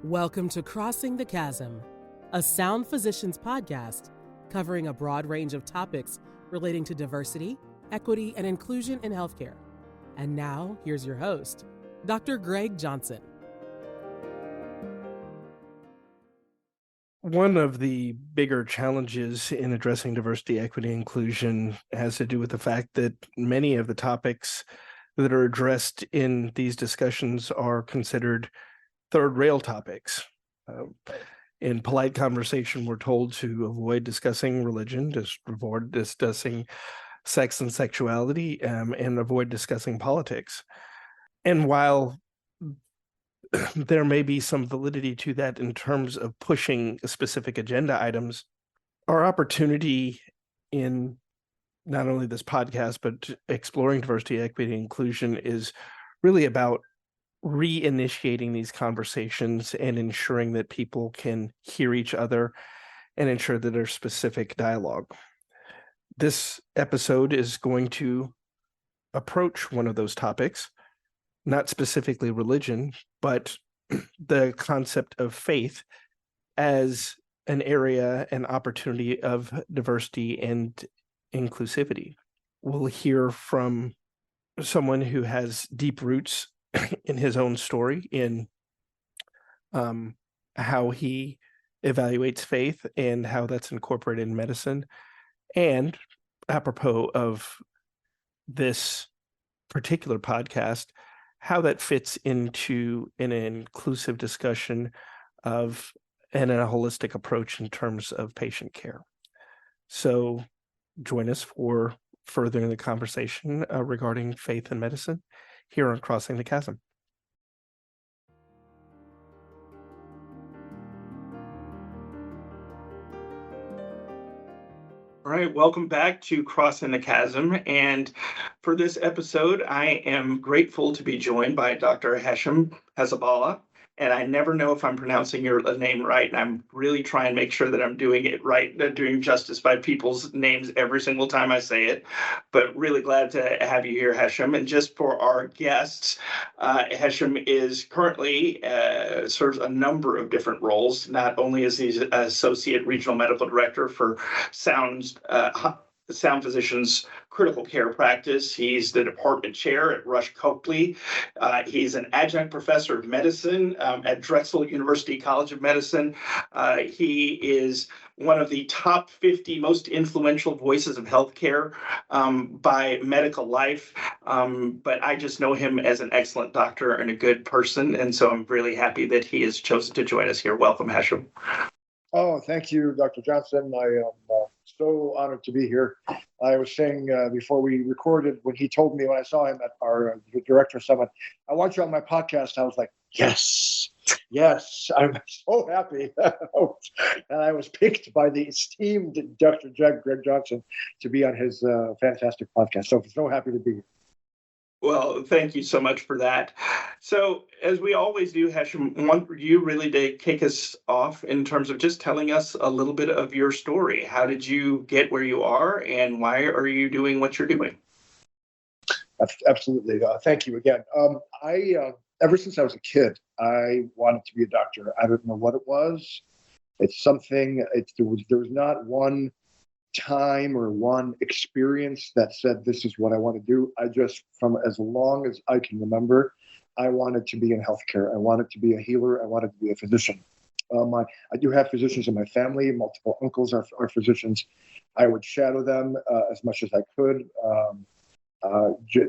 Welcome to Crossing the Chasm, a Sound Physicians podcast covering a broad range of topics relating to diversity, equity, and inclusion in healthcare. And now, here's your host, Dr. Greg Johnson. One of the bigger challenges in addressing diversity, equity, inclusion has to do with the fact that many of the topics that are addressed in these discussions are considered third rail topics. In polite conversation, we're told to avoid discussing religion, just avoid discussing sex and sexuality, and avoid discussing politics. And while there may be some validity to that in terms of pushing specific agenda items, our opportunity in not only this podcast, but exploring diversity, equity, and inclusion is really about reinitiating these conversations and ensuring that people can hear each other and ensure that there's specific dialogue. This episode is going to approach one of those topics, not specifically religion, but the concept of faith as an area and opportunity of diversity and inclusivity. We'll hear from someone who has deep roots in his own story, in how he evaluates faith and how that's incorporated in medicine. And apropos of this particular podcast, how that fits into an inclusive discussion of and a holistic approach in terms of patient care. So join us for furthering the conversation regarding faith and medicine here on Crossing the Chasm. All right, welcome back to Crossing the Chasm. And for this episode, I am grateful to be joined by Dr. Hassaballa. And I never know if I'm pronouncing your name right. And I'm really trying to make sure that I'm doing it right, doing justice by people's names every single time I say it. But really glad to have you here, Hashem. And just for our guests, Hashem is currently serves a number of different roles. Not only is he Associate Regional Medical Director for Sound Physicians Critical Care Practice. He's the department chair at Rush Copley. He's an adjunct professor of medicine at Drexel University College of Medicine. He is one of the top 50 most influential voices of healthcare by Medical Life. But I just know him as an excellent doctor and a good person. And so I'm really happy that he has chosen to join us here. Welcome, Hashem. Oh, thank you, Dr. Johnson. I am so honored to be here. I was saying before we recorded, when he told me, when I saw him at our director summit, I want you on my podcast. I was like, yes, I'm so happy. And I was picked by the esteemed Dr. Greg Johnson to be on his fantastic podcast. So happy to be here. Well, thank you so much for that. So, as we always do, Hashem, want you really to kick us off in terms of just telling us a little bit of your story. How did you get where you are, and why are you doing what you're doing? Absolutely. Thank you again. Ever since I was a kid, I wanted to be a doctor. I don't know what it was. It's something. There was not one time or one experience that said this is what I want to do. I just, from as long as I can remember, I wanted to be in healthcare. I wanted to be a healer. I wanted to be a physician. I do have physicians in my family. Multiple uncles are physicians. I would shadow them as much as I could.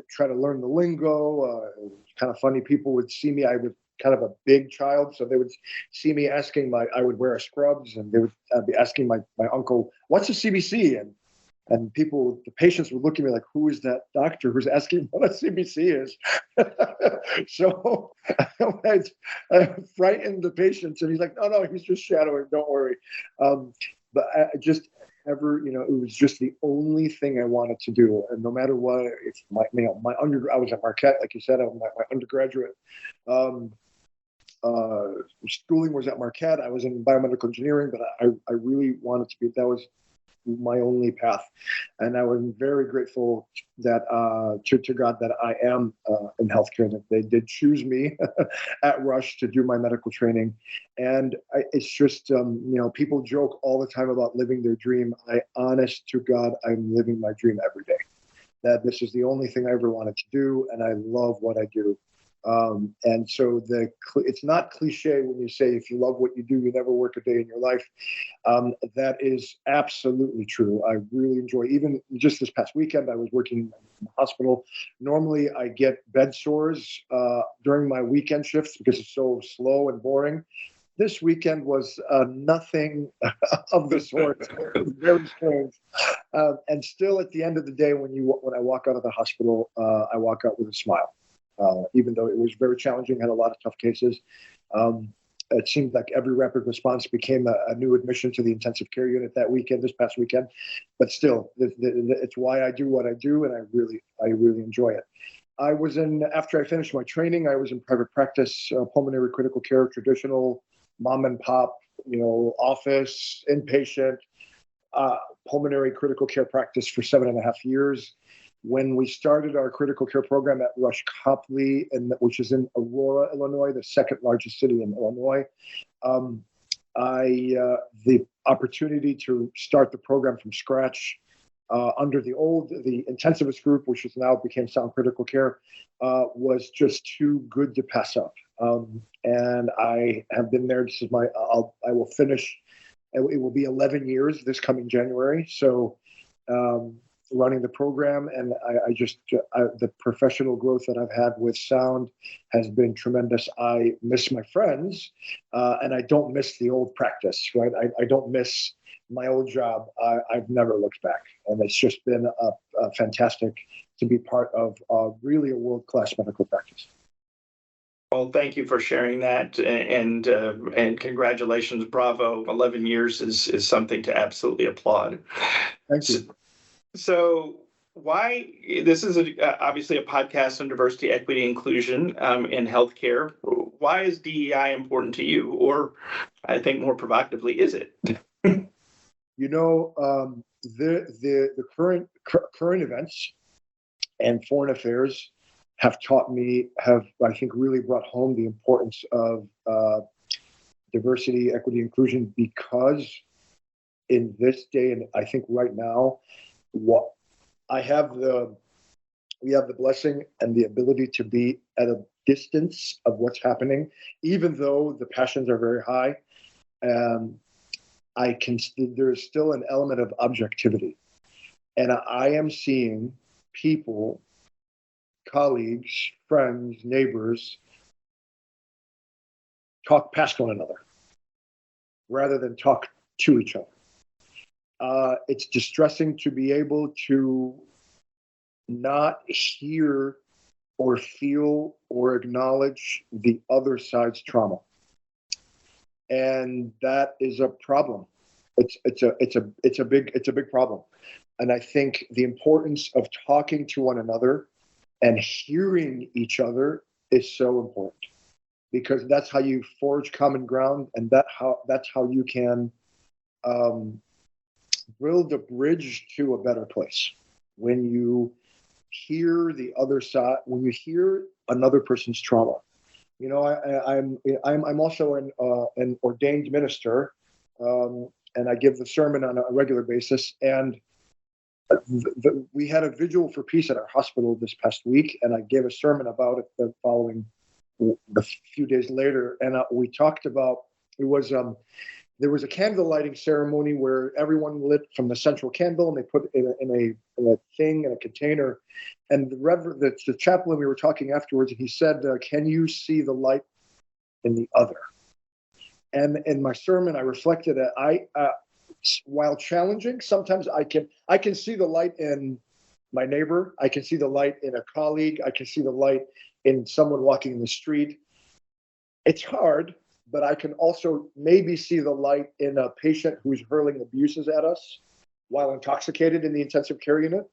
Try to learn the lingo. Kind of funny. People would see me. I was kind of a big child, so they would see me asking I would wear scrubs, and they would be asking my uncle, "What's a CBC?" And people, the patients would look at me like, "Who is that doctor who's asking what a CBC is?" So I frightened the patients, and he's like, "No, he's just shadowing. Don't worry." But I just it was just the only thing I wanted to do, and no matter what, it's my I was at Marquette, like you said, my undergraduate. Schooling was at Marquette. I was in biomedical engineering, but I really wanted to be. That was my only path. And I was very grateful that to God that I am in healthcare, that they did choose me at Rush to do my medical training. And it's just, people joke all the time about living their dream. Honest to God, I'm living my dream every day. That this is the only thing I ever wanted to do, and I love what I do. And so it's not cliche when you say if you love what you do, you never work a day in your life. That is absolutely true. I really enjoy, even just this past weekend, I was working in the hospital. Normally I get bed sores during my weekend shifts because it's so slow and boring. This weekend was nothing of the sort. It was very strange. And still at the end of the day, when I walk out of the hospital, I walk out with a smile. Even though it was very challenging, had a lot of tough cases. It seemed like every rapid response became a new admission to the intensive care unit this past weekend. But still, it's why I do what I do, and I really enjoy it. After I finished my training, I was in private practice, pulmonary critical care, traditional mom and pop, office, inpatient, pulmonary critical care practice for 7.5 years. When we started our critical care program at Rush Copley, which is in Aurora, Illinois, the second largest city in Illinois, the opportunity to start the program from scratch under the intensivist group, which is now became Sound Critical Care, was just too good to pass up. And I have been there. I will finish. It will be 11 years this coming January. So. Running the program, and the professional growth that I've had with Sound has been tremendous. I miss my friends, and I don't miss the old practice, right? I don't miss my old job. I've never looked back, and it's just been a fantastic to be part of really a world-class medical practice. Well, thank you for sharing that, and congratulations, bravo! 11 years is something to absolutely applaud. Thank you. So why this is obviously a podcast on diversity, equity, inclusion in healthcare. Why is DEI important to you? Or I think more provocatively, is it? The current events and foreign affairs have I think really brought home the importance of diversity, equity, inclusion, because in this day, and I think right now, we have the blessing and the ability to be at a distance of what's happening, even though the passions are very high. There's still an element of objectivity, and I am seeing people, colleagues, friends, neighbors, talk past one another rather than talk to each other. It's distressing to be able to not hear or feel or acknowledge the other side's trauma, and that is a problem. It's a big problem, and I think the importance of talking to one another and hearing each other is so important, because that's how you forge common ground, and that's how you can build a bridge to a better place. When you hear the other side, when you hear another person's trauma. I'm also an ordained minister, and I give the sermon on a regular basis. And we had a vigil for peace at our hospital this past week, and I gave a sermon about it the few days later. And we talked about there was a candle lighting ceremony where everyone lit from the central candle, and they put it in a container. And the chaplain, we were talking afterwards, and he said, "Can you see the light in the other?" And in my sermon, I reflected that while challenging, sometimes I can see the light in my neighbor. I can see the light in a colleague. I can see the light in someone walking in the street. It's hard. But I can also maybe see the light in a patient who's hurling abuses at us while intoxicated in the intensive care unit.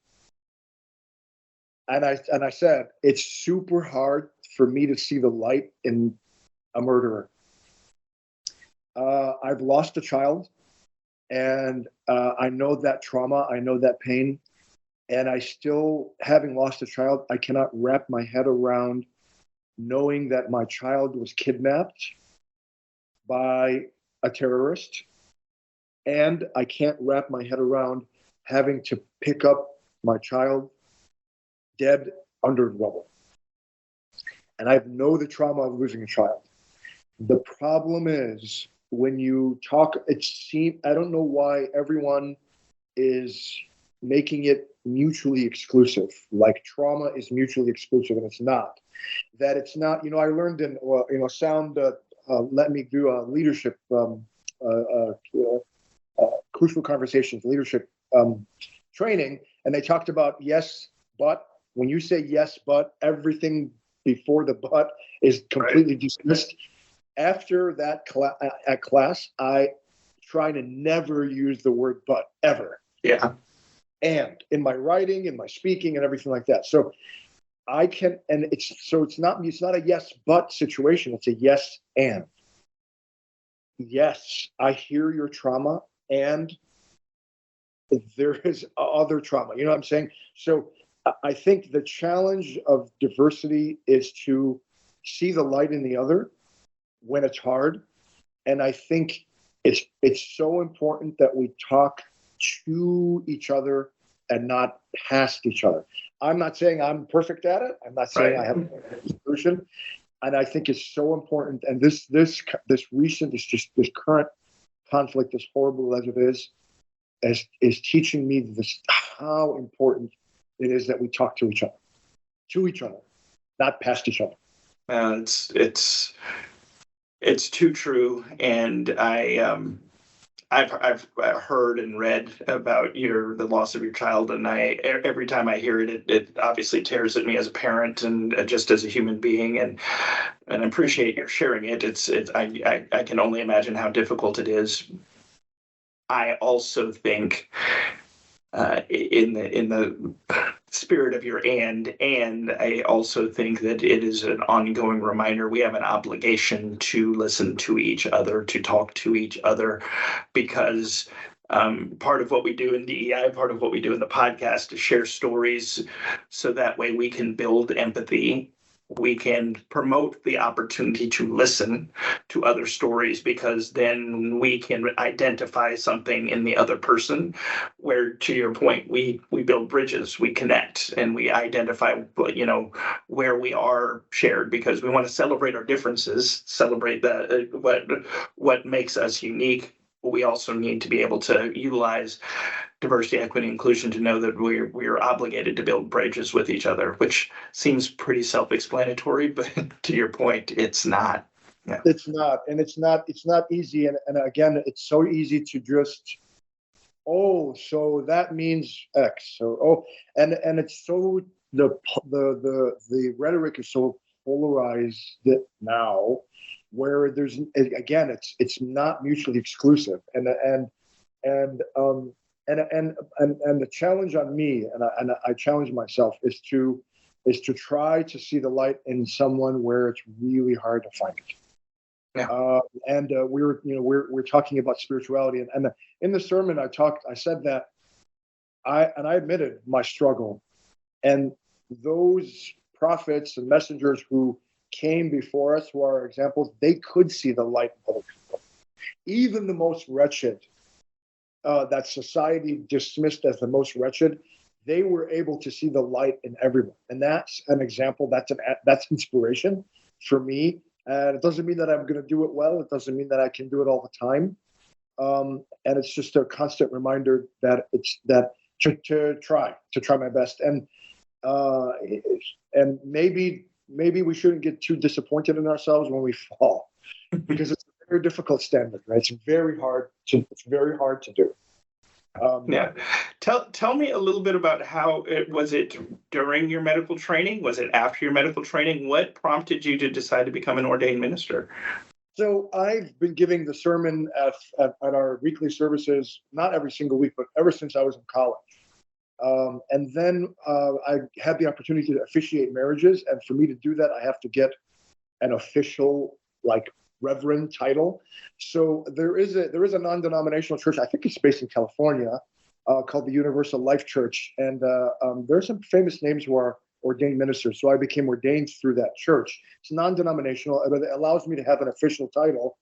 And I said, it's super hard for me to see the light in a murderer. I've lost a child And I know that trauma, I know that pain. And I still, having lost a child, I cannot wrap my head around knowing that my child was kidnapped by a terrorist. And I can't wrap my head around having to pick up my child dead under rubble. And I know the trauma of losing a child. The problem is when you talk, I don't know why everyone is making it mutually exclusive, like trauma is mutually exclusive, and it's not. That it's not, I learned in, sound, let me do a leadership, crucial conversations, leadership training, and they talked about yes, but when you say yes, but everything before the but is completely dismissed. After that at class, I try to never use the word but ever. Yeah. And in my writing, in my speaking, and everything like that. So I can, and it's not a yes but situation. It's a yes and. Yes, I hear your trauma, and there is other trauma. You know what I'm saying? So I think the challenge of diversity is to see the light in the other when it's hard. And I think it's so important that we talk to each other and not past each other. I'm not saying I'm perfect at it. I'm not saying I have a solution. And I think it's so important. And this current conflict, as horrible as it is teaching me how important it is that we talk to each other, not past each other. It's too true, and I've heard and read about the loss of your child, and every time I hear it, it obviously tears at me as a parent and just as a human being, and I appreciate your sharing it. I can only imagine how difficult it is. I also think in the spirit of your and I also think that it is an ongoing reminder we have an obligation to listen to each other, to talk to each other, because part of what we do in DEI, part of what we do in the podcast is share stories, so that way we can build empathy. We can promote the opportunity to listen to other stories, because then we can identify something in the other person where, to your point, we build bridges, we connect, and we identify, where we are shared, because we want to celebrate our differences, celebrate what makes us unique. We also need to be able to utilize diversity, equity, inclusion to know that we're obligated to build bridges with each other, which seems pretty self-explanatory, but to your point, it's not. Yeah. It's not, and it's not easy. And again, it's so easy to just, so that means X. And it's so the rhetoric is so polarized now, where there's, again, it's not mutually exclusive, and the challenge on me, and I challenge myself, is to try to see the light in someone where it's really hard to find it. Yeah. We're talking about spirituality, and in the sermon I said that I admitted my struggle, and those prophets and messengers who came before us, who are our examples, they could see the light in other people, even the most wretched. That society dismissed as the most wretched, they were able to see the light in everyone, and that's an example. That's inspiration for me. And it doesn't mean that I'm going to do it well. It doesn't mean that I can do it all the time. And it's just a constant reminder that to try my best. And maybe we shouldn't get too disappointed in ourselves when we fall, because it's a very difficult standard, right? It's very hard to do. Yeah. Tell me a little bit about how was it during your medical training? Was it after your medical training? What prompted you to decide to become an ordained minister? So I've been giving the sermon at our weekly services, not every single week, but ever since I was in college. And then I had the opportunity to officiate marriages. And for me to do that, I have to get an official reverend title. So there is a non-denominational church. I think it's based in California, called the Universal Life Church, and there's some famous names who are ordained ministers. So I became ordained through that church. It's non-denominational, but it allows me to have an official title,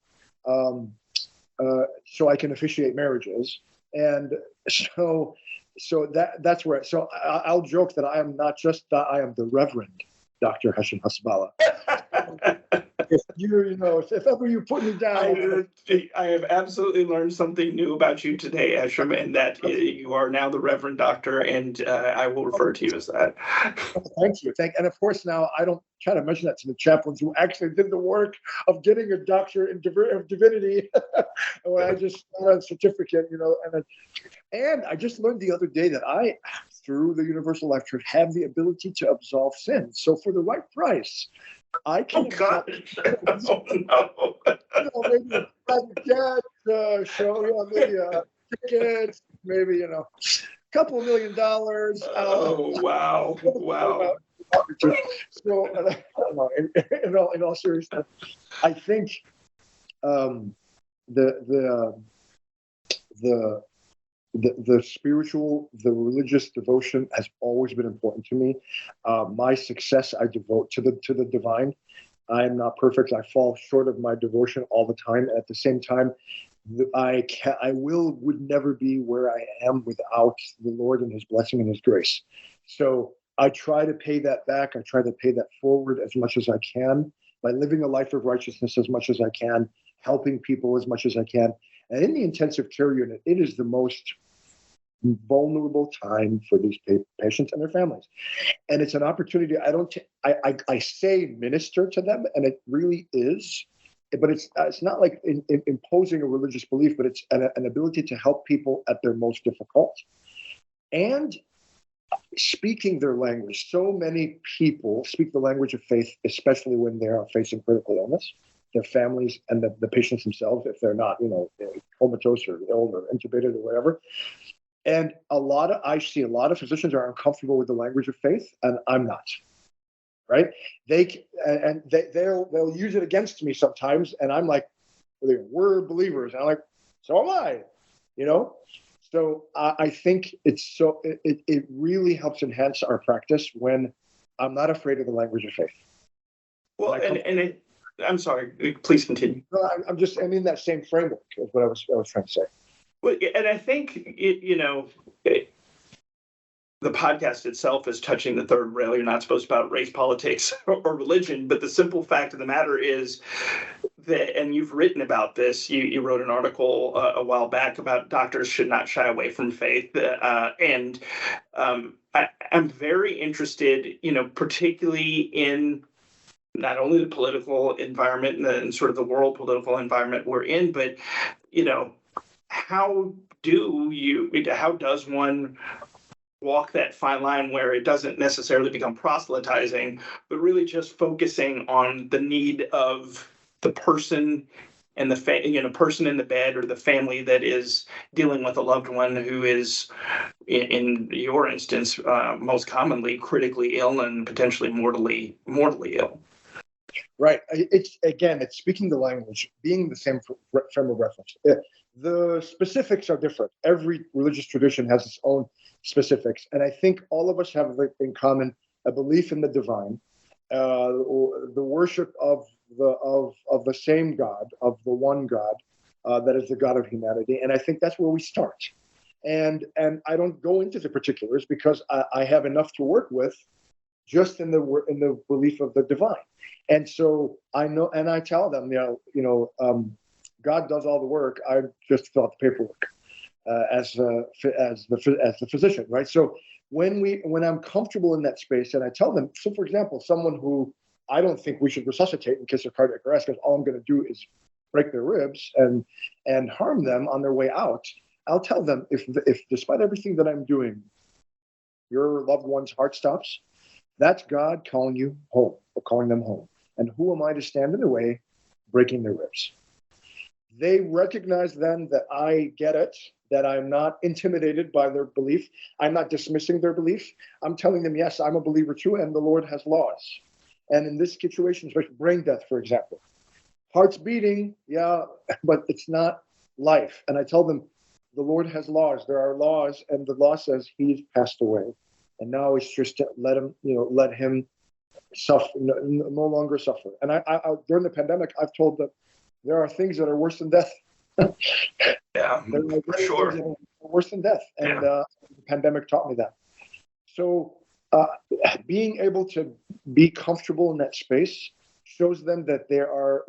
so I can officiate marriages. And so that's where. So I'll joke that I am not just I am the Reverend Dr. Hassaballa. If ever you put me down, I have absolutely learned something new about you today, Hashem, and that you are now the Reverend Doctor, and I will refer to you as that. Thank you. And of course, now I don't try to mention that to the chaplains who actually did the work of getting a doctorate in divinity, when I just got a certificate, and I just learned the other day that I, through the Universal Life Church, have the ability to absolve sins. So for the right price, I can. Oh God! Oh no! Maybe a private jet show, maybe tickets, maybe a couple $1 million. Oh wow! Wow! So, in all seriousness, I think the spiritual, the religious devotion has always been important to me. My success I devote to the divine. I am not perfect. I fall short of my devotion all the time. At the same time, I would never be where I am without the Lord and His blessing and His grace. So I try to pay that back. I try to pay that forward as much as I can by living a life of righteousness as much as I can, helping people as much as I can. And in the intensive care unit, it is the most vulnerable time for these patients and their families. And it's an opportunity. I say minister to them, and it really is, but it's not like imposing a religious belief, but it's an ability to help people at their most difficult and speaking their language. So many people speak the language of faith, especially when they are facing critical illness. Their families and the patients themselves, if they're not, comatose or ill or intubated or whatever. And I see a lot of physicians are uncomfortable with the language of faith, and I'm not. Right? They'll use it against me sometimes, and I'm like, we're believers, and I'm like, so am I. So I think it really helps enhance our practice when I'm not afraid of the language of faith. Well, I'm sorry. Please continue. No, I'm in that same framework is what I was trying to say. Well, and I think the podcast itself is touching the third rail. You're not supposed to about race, politics, or religion, but the simple fact of the matter is that, and you've written about this. You wrote an article a while back about doctors should not shy away from faith, and I'm very interested, particularly in not only the political environment and sort of the world political environment we're in, but how does one walk that fine line where it doesn't necessarily become proselytizing, but really just focusing on the need of the person and the person in the bed or the family that is dealing with a loved one who is, in your instance, most commonly critically ill and potentially mortally ill. Right. It's speaking the language, being the same frame of reference. The specifics are different. Every religious tradition has its own specifics, and I think all of us have in common a belief in the divine, or the worship of the same God, of the one God, that is the God of humanity. And I think that's where we start. And I don't go into the particulars because I have enough to work with, just in the belief of the divine. And so I know, and I tell them, God does all the work. I just fill out the paperwork as the physician, right? So when I'm comfortable in that space, and I tell them, so for example, someone who I don't think we should resuscitate in case of cardiac arrest, because all I'm going to do is break their ribs and harm them on their way out. I'll tell them, if despite everything that I'm doing, your loved one's heart stops, that's God calling you home, or calling them home. And who am I to stand in the way, breaking their ribs? They recognize then that I get it, that I'm not intimidated by their belief. I'm not dismissing their belief. I'm telling them, yes, I'm a believer too, and the Lord has laws. And in this situation, especially brain death, for example, heart's beating, yeah, but it's not life. And I tell them, the Lord has laws. There are laws, and the law says he's passed away, and now it's just to let him suffer, no longer suffer. And I during the pandemic, I've told them there are things that are worse than death. Yeah, for sure. Worse than death, and the pandemic taught me that. So being able to be comfortable in that space shows them that they're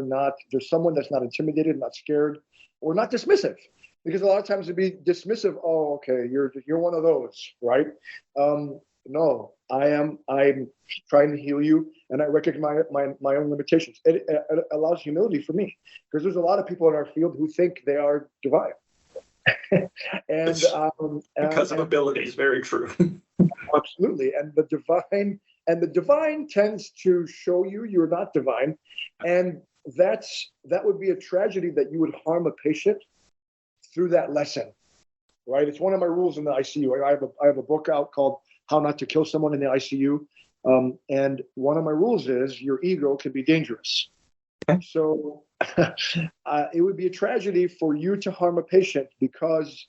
not, there's someone that's not intimidated, not scared, or not dismissive. Because a lot of times to be dismissive, oh, okay, you're one of those, right? No, I'm trying to heal you, and I recognize my own limitations. It allows humility for me, because there's a lot of people in our field who think they are divine. And because of abilities, very true. Absolutely. And the divine tends to show you you're not divine, and that would be a tragedy that you would harm a patient through that lesson, right? It's one of my rules in the ICU. I have a book out called How Not to Kill Someone in the ICU, and one of my rules is your ego can be dangerous. So it would be a tragedy for you to harm a patient because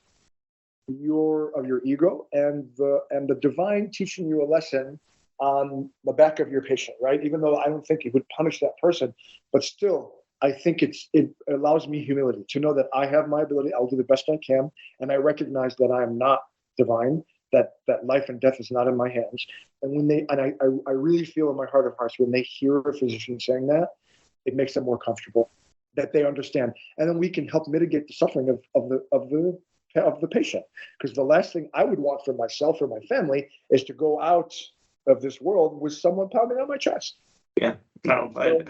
of your ego, and the divine teaching you a lesson on the back of your patient, right? Even though I don't think it would punish that person, but still, I think it allows me humility to know that I have my ability. I'll do the best I can, and I recognize that I am not divine. That life and death is not in my hands. And I really feel in my heart of hearts when they hear a physician saying that, it makes them more comfortable, that they understand, and then we can help mitigate the suffering of the patient. Because the last thing I would want for myself or my family is to go out of this world with someone pounding on my chest. Yeah, no, I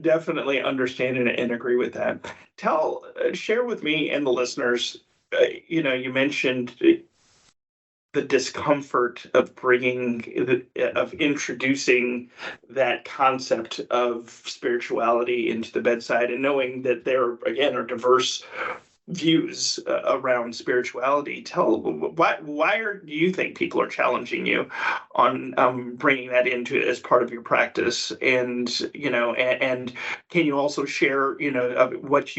definitely understand and agree with that. Share with me and the listeners. You mentioned the discomfort of introducing that concept of spirituality into the bedside, and knowing that there again are diverse views around spirituality. Why do you think people are challenging you on bringing that into as part of your practice? And and can you also share what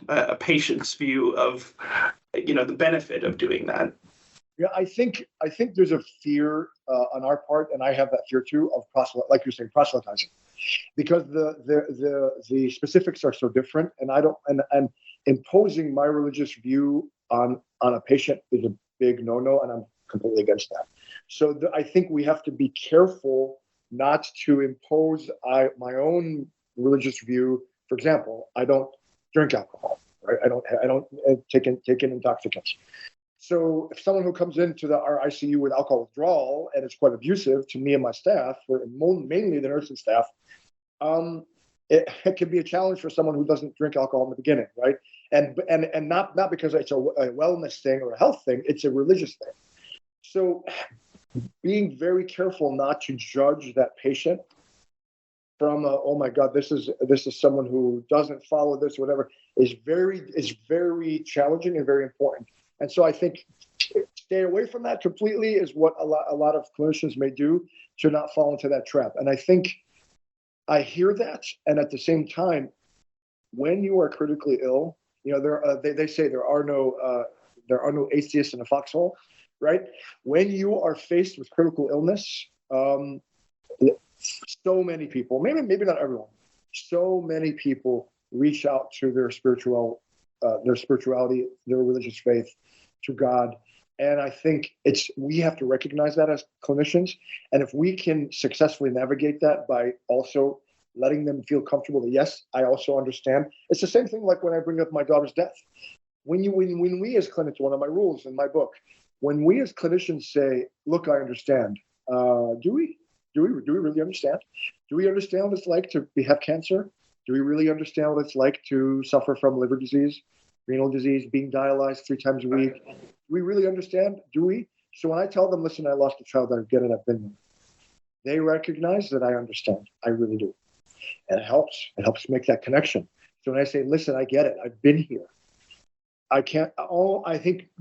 a patient's view of the benefit of doing that? Yeah, I think there's a fear on our part, and I have that fear too, of like you're saying, proselytizing, because the specifics are so different, and I don't and imposing my religious view on a patient is a big no-no, and I'm completely against that. So I think we have to be careful not to impose my own religious view. For example, I don't drink alcohol, right? I don't take in intoxicants. So if someone who comes into our ICU with alcohol withdrawal, and it's quite abusive to me and my staff, mainly the nursing staff, it can be a challenge for someone who doesn't drink alcohol in the beginning, right? And not because it's a wellness thing or a health thing, it's a religious thing. So being very careful not to judge that patient from oh my God, this is someone who doesn't follow this or whatever, is very challenging and very important. And so I think stay away from that completely is what a lot of clinicians may do to not fall into that trap. And I think I hear that, and at the same time, when you are critically ill, they say there are no atheists in a foxhole, right? When you are faced with critical illness, so many people, maybe not everyone, so many people reach out to their spirituality, their religious faith, to God. And I think we have to recognize that as clinicians. And if we can successfully navigate that by also letting them feel comfortable that, yes, I also understand. It's the same thing like when I bring up my daughter's death. When we as clinicians, one of my rules in my book, when we as clinicians say, look, I understand, do we really understand? Do we understand what it's like to have cancer? Do we really understand what it's like to suffer from liver disease, renal disease, being dialyzed 3 times a week? Do we really understand? Do we? So when I tell them, listen, I lost a child, I get it, I've been there, they recognize that I understand. I really do. And it helps make that connection. So when I say, listen, I get it, I've been here. I think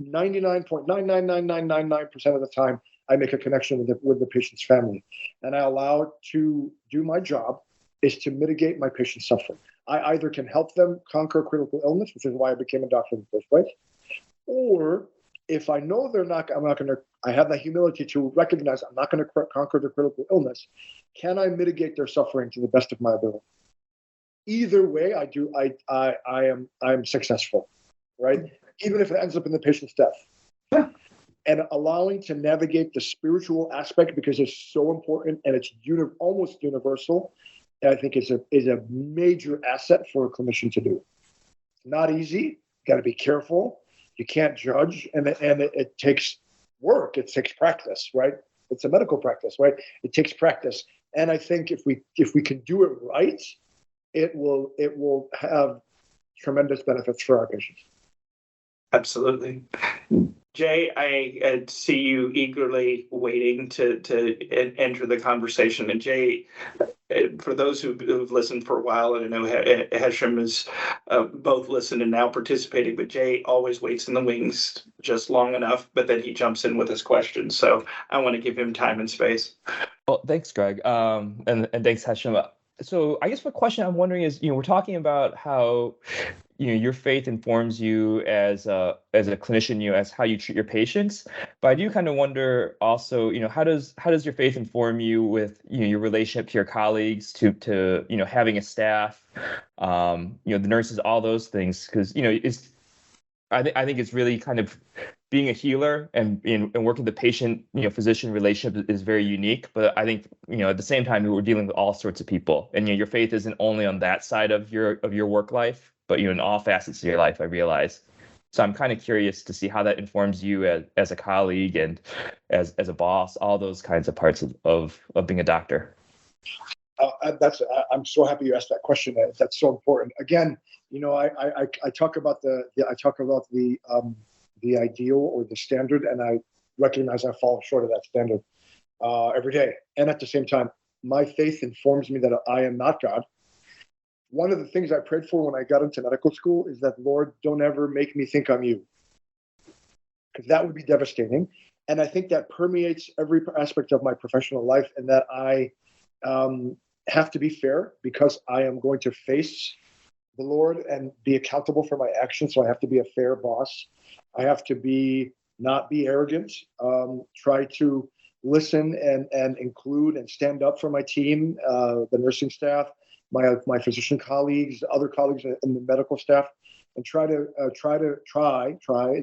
99.99999% of the time, I make a connection with the patient's family. And I allow it to do my job is to mitigate my patient's suffering. I either can help them conquer critical illness, which is why I became a doctor in the first place, or if I know I have the humility to recognize I'm not going to conquer their critical illness, can I mitigate their suffering to the best of my ability? Either way, I am successful, right? Even if it ends up in the patient's death. And allowing to navigate the spiritual aspect, because it's so important and it's almost universal, I think is a major asset for a clinician to do. Not easy. Got to be careful. You can't judge, and it takes work. It takes practice, right? It's a medical practice, right? It takes practice, and I think if we can do it right, it will have tremendous benefits for our patients. Absolutely. Jay, I see you eagerly waiting to enter the conversation. And Jay, for those who've listened for a while, and I know Hashem has both listened and now participating, but Jay always waits in the wings just long enough, but then he jumps in with his questions. So I want to give him time and space. Well, thanks, Greg. And thanks, Hashem. So I guess my question I'm wondering is, we're talking about how, your faith informs you as a clinician, as how you treat your patients. But I do kind of wonder also, how does your faith inform you with, your relationship to your colleagues, to having a staff, the nurses, all those things, because, I think it's really kind of being a healer and working the patient, physician relationship is very unique. But I think, at the same time, we're dealing with all sorts of people, and your faith isn't only on that side of your work life, but in all facets of your life, I realize. So I'm kind of curious to see how that informs you as a colleague and as a boss, all those kinds of parts of being a doctor. I'm so happy you asked that question. That's so important. Again, I talk about the ideal or the standard, and I recognize I fall short of that standard every day. And at the same time, my faith informs me that I am not God. One of the things I prayed for when I got into medical school is that, Lord, don't ever make me think I'm you, because that would be devastating. And I think that permeates every aspect of my professional life, and that I have to be fair, because I am going to face the Lord and be accountable for my actions. So I have to be a fair boss. I have to not be arrogant, try to listen and include and stand up for my team, the nursing staff, my physician colleagues, other colleagues in the medical staff, and try as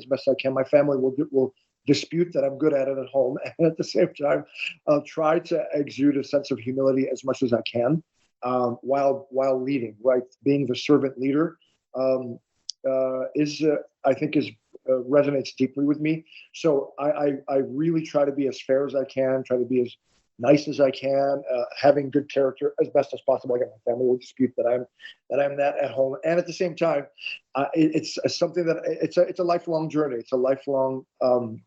best I can. My family will dispute that I'm good at it at home, and at the same time, I'll try to exude a sense of humility as much as I can, while leading. Right, being the servant leader I think resonates deeply with me. So I really try to be as fair as I can, try to be as nice as I can, having good character as best as possible. Again, my family will dispute that I'm that at home, and at the same time, it's something that it's a lifelong journey. It's a lifelong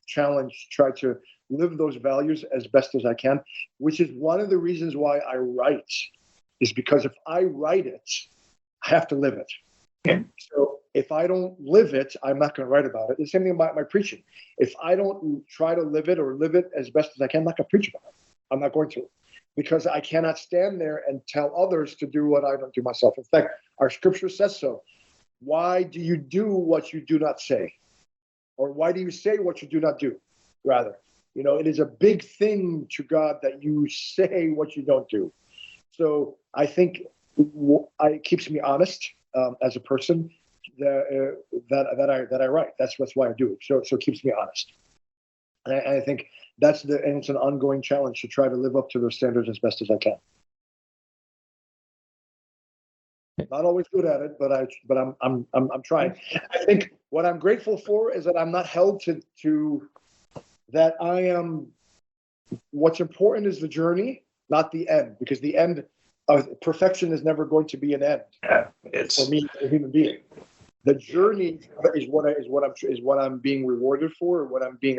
challenge to try to live those values as best as I can, which is one of the reasons why I write, is because if I write it, I have to live it. Okay. So if I don't live it, I'm not going to write about it. The same thing about my preaching. If I don't try to live it or live it as best as I can, I'm not going to preach about it. I'm not going to, because I cannot stand there and tell others to do what I don't do myself. In fact, our scripture says so. Why do you do what you do not say? Or why do you say what you do not do? Rather, it is a big thing to God that you say what you don't do. So I think it keeps me honest as a person that I write. That's why I do it. So it keeps me honest. And I think and it's an ongoing challenge to try to live up to those standards as best as I can. Not always good at it, but I'm trying. I think what I'm grateful for is that I'm not held to that. I am. What's important is the journey, not the end, because the end of perfection is never going to be an end. Yeah, for me, as a human being. The journey is what I'm being rewarded for, what I'm being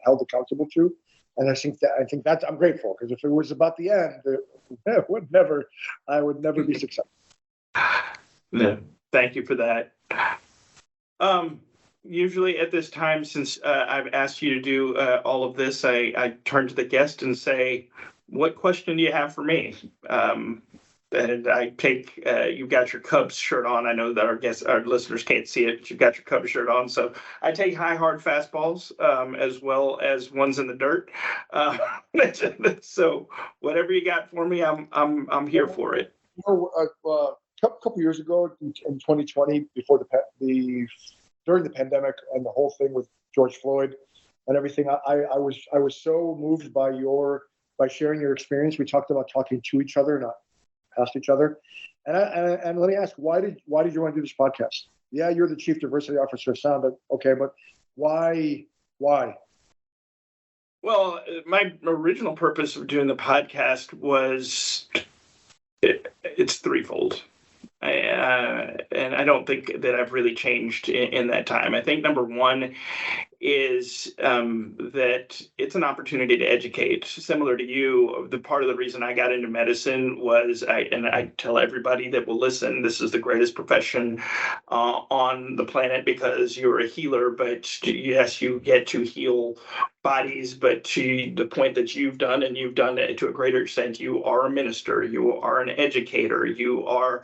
held accountable to, and I think that I'm grateful, because if it was about the end, I would never be successful. No, thank you for that. Usually at this time, since I've asked you to do all of this, I turn to the guest and say, "What question do you have for me?" And I take you've got your Cubs shirt on. I know that our listeners can't see it, but you've got your Cubs shirt on. So I take high hard fastballs as well as ones in the dirt. Uh, so whatever you got for me, I'm here for it. A couple years ago in 2020, before during the pandemic and the whole thing with George Floyd and everything, I was so moved by sharing your experience. We talked about talking to each other, not past each other. And let me ask, why did you want to do this podcast? Yeah, you're the Chief Diversity Officer of Sound, but okay, but why? Well, my original purpose of doing the podcast was it's threefold. And I don't think that I've really changed in that time. I think number one is that it's an opportunity to educate. Similar to you, the part of the reason I got into medicine was, I tell everybody that will listen, this is the greatest profession on the planet because you're a healer, but yes, you get to heal bodies, but to the point that you've done, and you've done it to a greater extent, you are a minister, you are an educator, you are,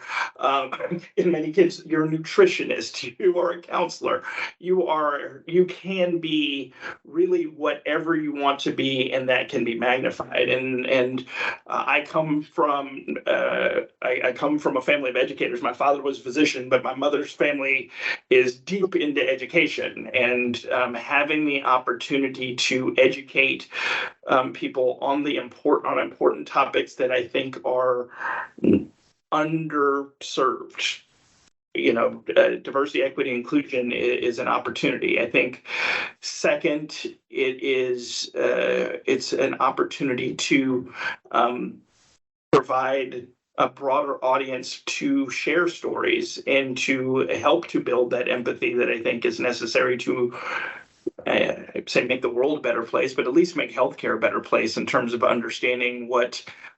in many cases, you're a nutritionist, you are a counselor, you can be really whatever you want to be, and that can be magnified. And I come from a family of educators. My father was a physician, but my mother's family is deep into education, and having the opportunity to educate people on important topics that I think are underserved. Diversity, equity, inclusion is an opportunity. I think second, it's an opportunity to provide a broader audience to share stories and to help to build that empathy that I think is necessary to I'd say make the world a better place, but at least make healthcare a better place in terms of understanding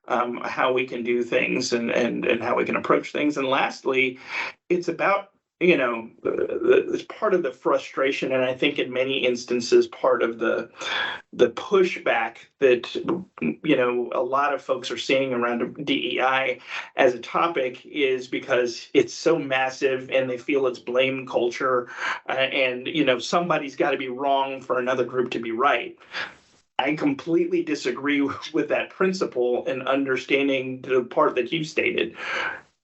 how we can do things and how we can approach things. And lastly, it's about, it's part of the frustration, and I think in many instances part of the pushback that a lot of folks are seeing around DEI as a topic is because it's so massive and they feel it's blame culture, and somebody's got to be wrong for another group to be right. I completely disagree with that principle and understanding the part that you stated.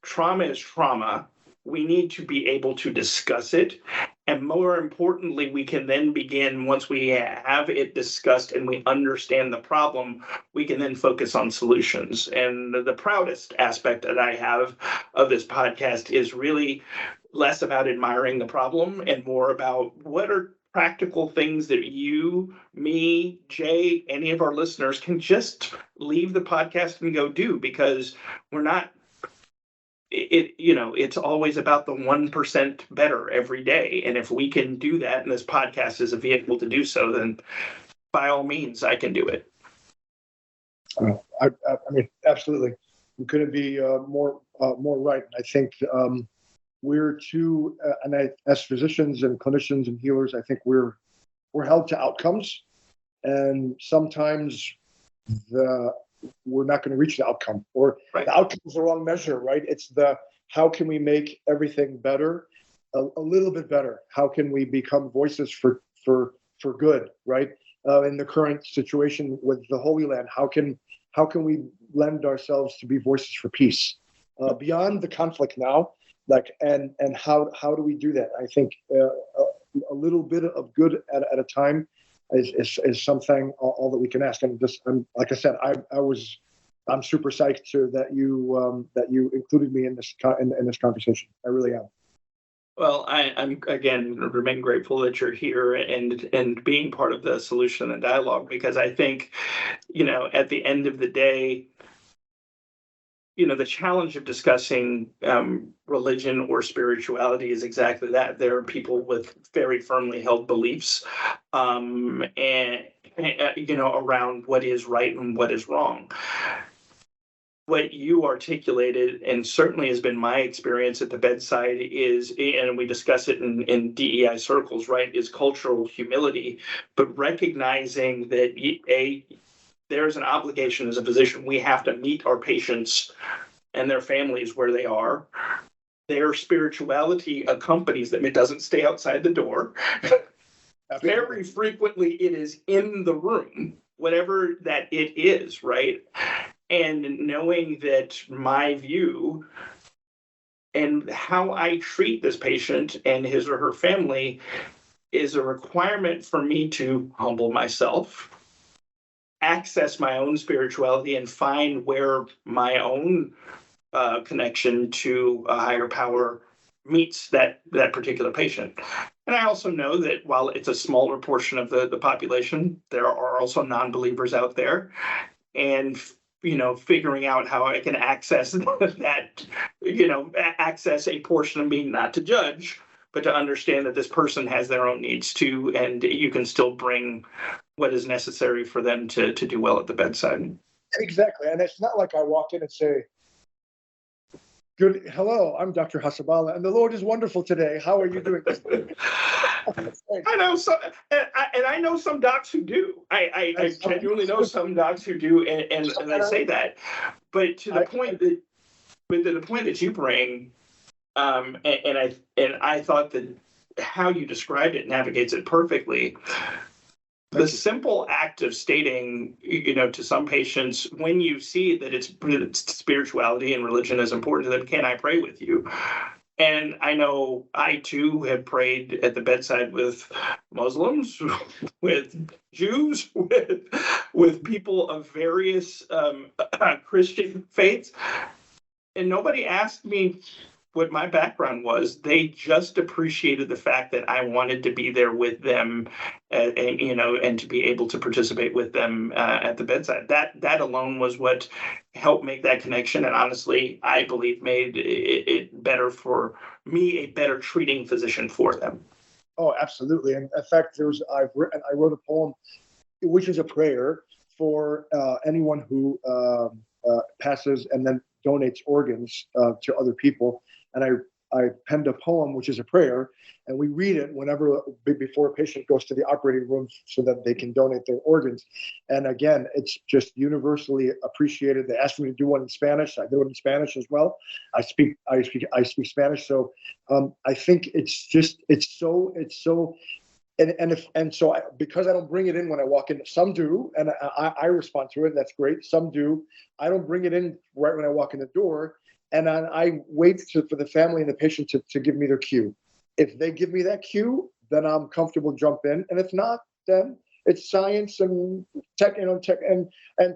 Trauma is trauma. We need to be able to discuss it. And more importantly, we can then begin, once we have it discussed and we understand the problem, we can then focus on solutions. And the proudest aspect that I have of this podcast is really less about admiring the problem and more about what are practical things that you, me, Jay, any of our listeners can just leave the podcast and go do, because we're not, it's always about the 1% better every day. And if we can do that, and this podcast is a vehicle to do so, then by all means, I can do it. I mean, absolutely. You couldn't be more right. I think we're too, as physicians and clinicians and healers, I think we're held to outcomes, and sometimes we're not going to reach the outcome, or right. The outcome is the wrong measure, right? It's how can we make everything better, a little bit better? How can we become voices for good, right? In the current situation with the Holy Land, how can we lend ourselves to be voices for peace beyond the conflict now? And how do we do that? I think a little bit of good at a time is something all that we can ask. And like I said, I'm super psyched that you included me in this conversation. I really am. Well, I'm again remain grateful that you're here and being part of the solution and dialogue, because I think, at the end of the day, the challenge of discussing religion or spirituality is exactly that. There are people with very firmly held beliefs, and around what is right and what is wrong. What you articulated, and certainly has been my experience at the bedside, is, and we discuss it in DEI circles, right, is cultural humility, but recognizing that there's an obligation as a physician. We have to meet our patients and their families where they are. Their spirituality accompanies them. It doesn't stay outside the door. Very frequently, it is in the room, whatever that it is, right? And knowing that my view and how I treat this patient and his or her family is a requirement for me to humble myself, access my own spirituality, and find where my own connection to a higher power meets that particular patient. And I also know that while it's a smaller portion of the population, there are also non-believers out there. And figuring out how I can access that, access a portion of me, not to judge, but to understand that this person has their own needs too, and you can still bring what is necessary for them to do well at the bedside. Exactly. And it's not like I walk in and say, hello, I'm Dr. Hassaballa, and the Lord is wonderful today. How are you doing? I know some, and I know some docs who do. I genuinely know some docs who do, and I say that. But to the point that you bring, and I thought that how you described it navigates it perfectly. The simple act of stating, to some patients, when you see that it's spirituality and religion is important to them, can I pray with you? And I know I too have prayed at the bedside with Muslims, with Jews, with people of various Christian faiths, and nobody asked me what my background was. They just appreciated the fact that I wanted to be there with them, and to be able to participate with them at the bedside. That alone was what helped make that connection, and honestly, I believe made it better for me, a better treating physician for them. Oh, absolutely. And in fact, I wrote a poem, which is a prayer for anyone who passes and then donates organs to other people. And I penned a poem, which is a prayer, and we read it before a patient goes to the operating room so that they can donate their organs. And again, it's just universally appreciated. They asked me to do one in Spanish. I do it in Spanish as well. I speak Spanish. So I think it's so. Because I don't bring it in when I walk in, some do, and I respond to it. That's great. Some do. I don't bring it in right when I walk in the door. And I wait for the family and the patient to give me their cue. If they give me that cue, then I'm comfortable to jump in. And if not, then it's science and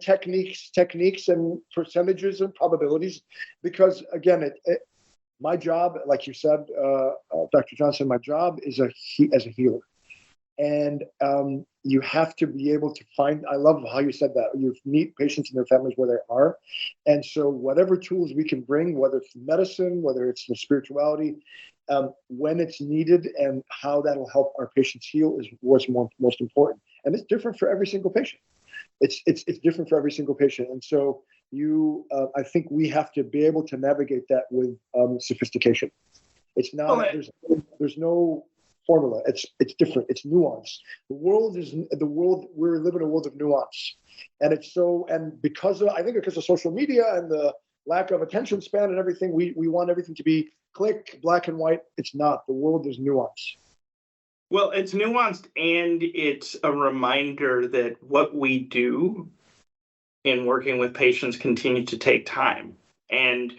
techniques and percentages and probabilities. Because again, my job, like you said, Dr. Johnson, my job is as a healer. And you have to be able to find, I love how you said that, you meet patients and their families where they are. And so whatever tools we can bring, whether it's medicine, whether it's the spirituality, when it's needed and how that'll help our patients heal is what's most important. And it's different for every single patient. It's different for every single patient. And so I think we have to be able to navigate that with sophistication. It's not, there's no formula. It's different. It's nuance. We're living in a world of nuance. And because of social media and the lack of attention span and everything, we want everything to be click, black and white. It's not. The world is nuance. Well, it's nuanced, and it's a reminder that what we do in working with patients continue to take time. And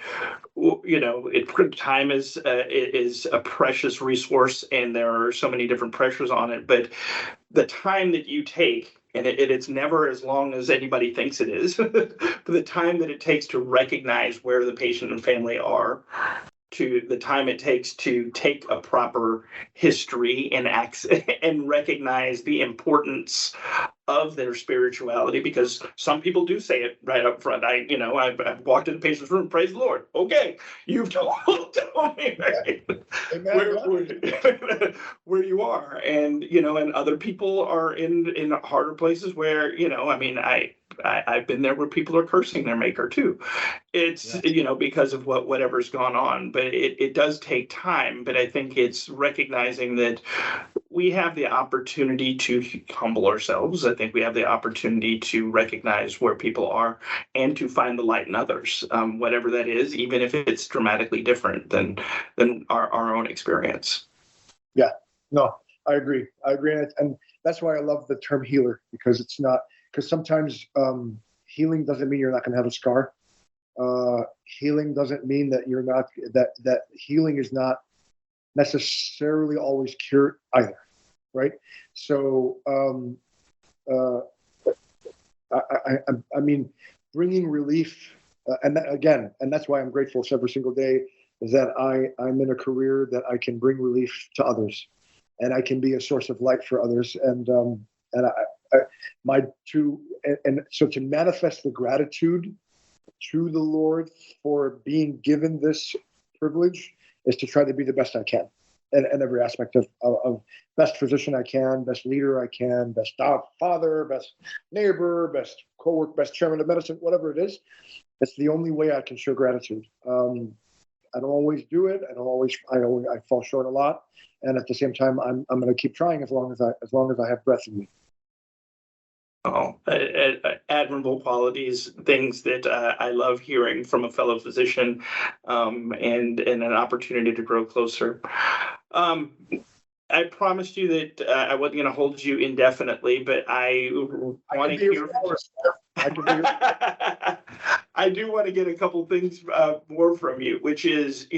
time is a precious resource, and there are so many different pressures on it. But the time that you take, and it's never as long as anybody thinks it is, but the time that it takes to recognize where the patient and family are, to the time it takes to take a proper history and recognize the importance of their spirituality, because some people do say it right up front. I've walked in the patient's room, praise the Lord. Okay, you've told me where you are, and and other people are in harder places where I've been there where people are cursing their maker too. It's, because of whatever's gone on, but it does take time. But I think it's recognizing that we have the opportunity to humble ourselves. I think we have the opportunity to recognize where people are and to find the light in others, whatever that is, even if it's dramatically different than our own experience. Yeah, no, I agree. And that's why I love the term healer, because it's not, because sometimes healing doesn't mean you're not going to have a scar. Healing doesn't mean that you're not, that healing is not necessarily always cured either, right? So, I mean, bringing relief, and that's why I'm grateful every single day, is that I'm in a career that I can bring relief to others, and I can be a source of light for others, and so to manifest the gratitude to the Lord for being given this privilege is to try to be the best I can, in every aspect of best physician I can, best leader I can, best father, best neighbor, best co-worker, best chairman of medicine, whatever it is. It's the only way I can show gratitude. I don't always do it. I fall short a lot, and at the same time, I'm going to keep trying as long as I have breath in me. Oh, admirable qualities, things that I love hearing from a fellow physician, and an opportunity to grow closer. I promised you that I wasn't going to hold you indefinitely, but I want to hear. I do want to get a couple things more from you, which is,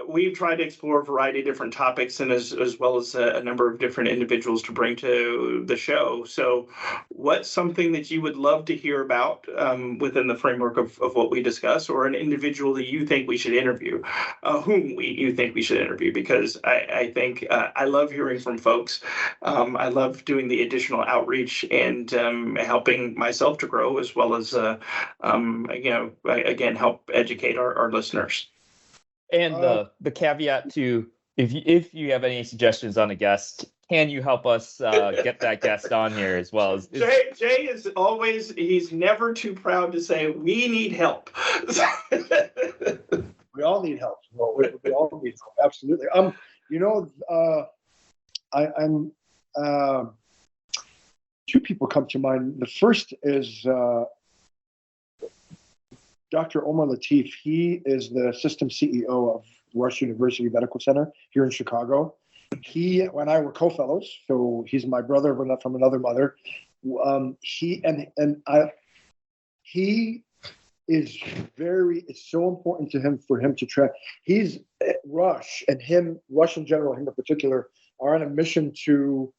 we've tried to explore a variety of different topics, and as well as a number of different individuals to bring to the show. So what's something that you would love to hear about within the framework of what we discuss, or an individual that you think we should interview, you think we should interview? Because I think I love hearing from folks. I love doing the additional outreach and helping myself to grow, as well as, again, help educate our listeners. And the caveat to, if you have any suggestions on a guest, can you help us get that guest on here as well? Jay is always, he's never too proud to say, we need help. We all need help. Well, we all need help. Absolutely. I'm two people come to mind. The first is Dr. Omar Latif. He is the system CEO of Rush University Medical Center here in Chicago. He and I were co-fellows, so he's my brother from another mother. He is it's so important to him for him to track. He's Rush and Rush in general, him in particular, are on a mission to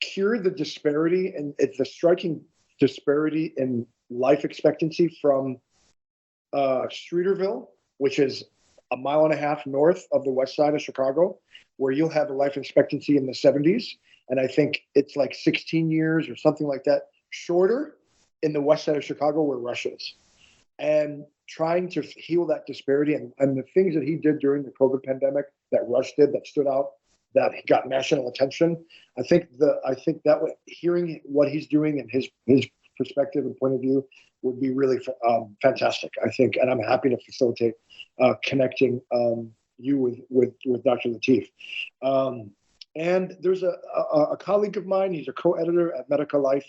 cure the disparity, and it's a striking disparity in life expectancy from Streeterville, which is a mile and a half north of the west side of Chicago, where you'll have a life expectancy in the 70s. And I think it's like 16 years or something like that shorter in the west side of Chicago where Rush is. And trying to heal that disparity, and the things that he did during the COVID pandemic that Rush did that stood out, that got national attention. I think that hearing what he's doing and his perspective and point of view would be really fantastic, I think, and I'm happy to facilitate connecting you with Dr. Latif. And there's a colleague of mine. He's a co-editor at Medical Life.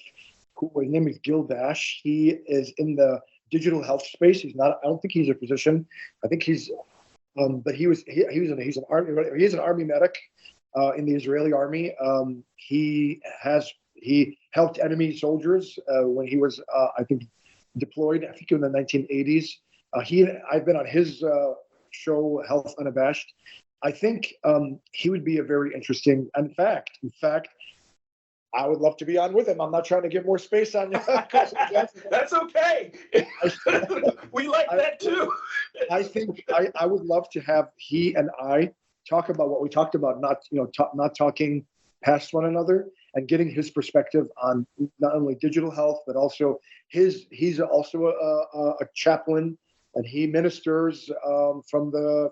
His name is Gil Dash. He is in the digital health space. He's not. I don't think he's a physician. I think he's. But he's an army medic in the Israeli army. He helped enemy soldiers when he was, I think, deployed. I think in the 1980s. I've been on his show, Health Unabashed. I think he would be a very interesting. In fact, I would love to be on with him. I'm not trying to get more space on you. That's okay. We like that too. I think I would love to have he and I talk about what we talked about, not talking past one another, and getting his perspective on not only digital health, but also he's also a chaplain, and he ministers from the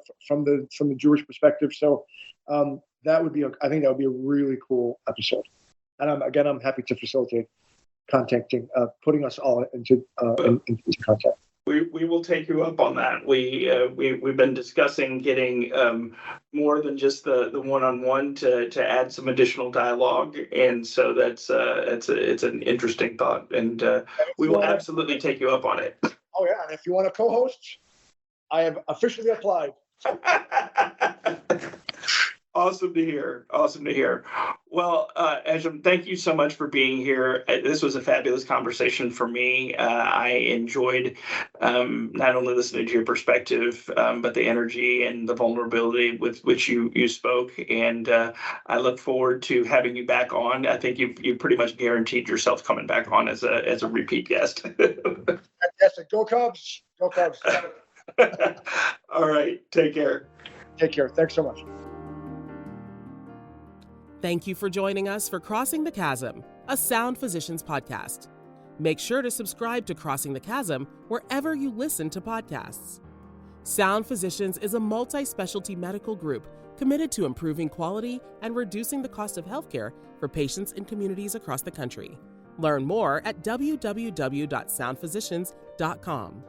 Jewish perspective. So I think that would be a really cool episode. And I'm happy to facilitate putting us all into contact. We will take you up on that. We've been discussing getting more than just the one-on-one to add some additional dialogue, and so it's an interesting thought, and we will absolutely take you up on it. Oh yeah, and if you want to co-host, I have officially applied. Awesome to hear. Awesome to hear. Well, Hassam, thank you so much for being here. This was a fabulous conversation for me. I enjoyed not only listening to your perspective, but the energy and the vulnerability with which you spoke. And I look forward to having you back on. I think you've pretty much guaranteed yourself coming back on as a repeat guest. Fantastic. Go Cubs. Go Cubs. All right. Take care. Take care. Thanks so much. Thank you for joining us for Crossing the Chasm, a Sound Physicians podcast. Make sure to subscribe to Crossing the Chasm wherever you listen to podcasts. Sound Physicians is a multi-specialty medical group committed to improving quality and reducing the cost of healthcare for patients in communities across the country. Learn more at www.soundphysicians.com.